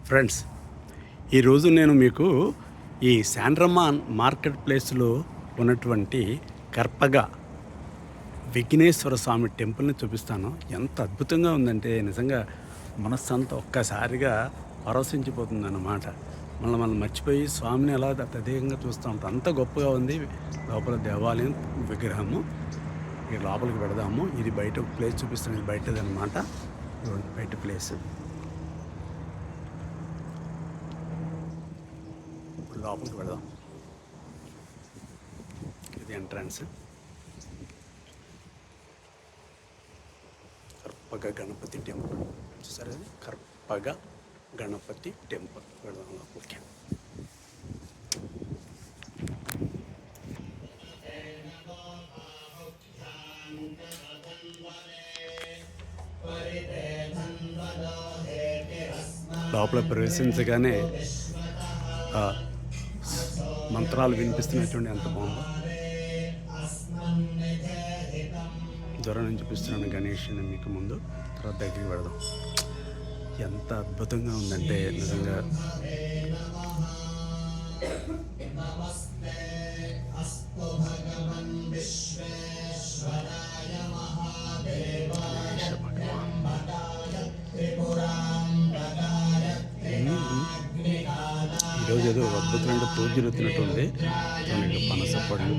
Friends, ఈరోజు నేను మీకు ఈ శాండ్రమాన్ మార్కెట్ ప్లేస్లో ఉన్నటువంటి కర్పగ విఘ్నేశ్వర స్వామి టెంపుల్ని చూపిస్తాను. ఎంత అద్భుతంగా ఉందంటే నిజంగా మనస్సంతా ఒక్కసారిగా పరవశించిపోతుందన్నమాట. మనం మర్చిపోయి స్వామిని ఎలా తదేకంగా చూస్తూ ఉంటాం. అంత గొప్పగా ఉంది. లోపల దేవాలయం విగ్రహము. ఈ లోపలికి పెడదాము. ఇది బయట ఒక ప్లేస్ చూపిస్తాను. ఇది బయటదన్నమాట. బయట ప్లేస్. లోపలికి వెళదాం. ఇది ఎంట్రన్స్. కర్పగ గణపతి టెంపుల్ చూసారా? కర్పగ గణపతి టెంపుల్. వెళదాం లోపలికి. లోపల ప్రవేశించగానే మంత్రాలు వినిపిస్తున్నటువంటి ఎంత బాగుందో. దూరం నుంచి చూపిస్తున్నాను గణేష్ని మీకు ముందు. తర్వాత దగ్గరికి పెడదాం. ఎంత అద్భుతంగా ఉందంటే నిజంగా. ఈరోజు ఏదో అద్భుతమైన పూజ జరుగుతున్నట్టుంది. పనస పళ్ళు,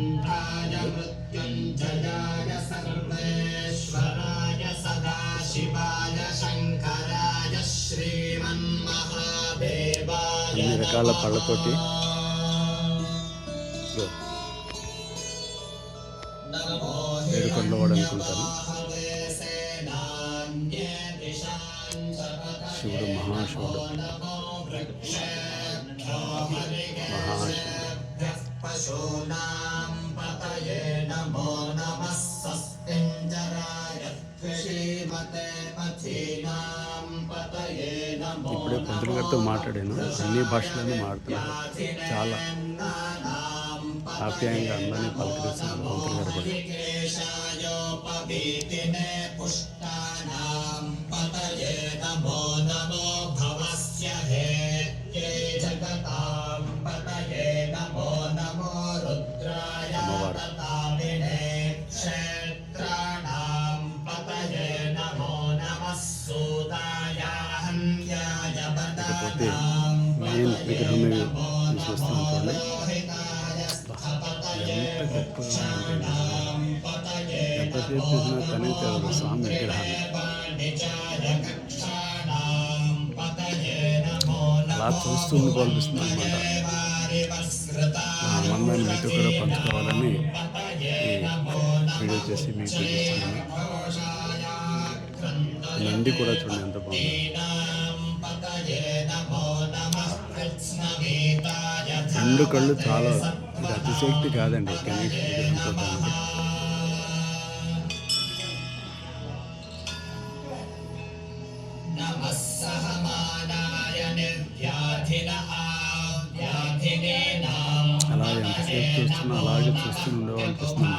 అన్ని రకాల పళ్ళతోటి ఏడుకొండలవాడు అనుకుంటాను. శివుడు మహాశివుడు. ఇప్పుడే పంతులు గారితో మాట్లాడాను. అన్ని భాషలను మాట్లాడుతున్నారు. చాలా ఆప్యాయంగా అందరినీ పలకరిస్తున్నారు పంతులు గారు కూడా. అమ్మవారు ఇకపోతే మెయిన్ విగ్రహం చూస్తున్నాం చూడండి. ఎంత గొప్పగా ఉందంటే ఎంతసేపు చూసినా తనే తెలియదు స్వామి విగ్రహాన్ని. అలా చూస్తూ ఉండిపోవాలనిపిస్తుంది అన్నమాట. ఆ ఆనందాన్ని మీతో కూడా పంచుకోవాలని ఈ వీడియో చేసి మీకు చూపిస్తున్నాను. నంది కూడా చూడండి ఎంత బాగుంది. రెండు కళ్ళు చాలా, ఇది అతిశక్తి కాదండి గణేష్ విగ్రహం చూడడానికి. అలా ఎంతసేపు చూస్తున్నా అలాగే చూస్తూ ఉండేవాళ్ళనిపిస్తుంది.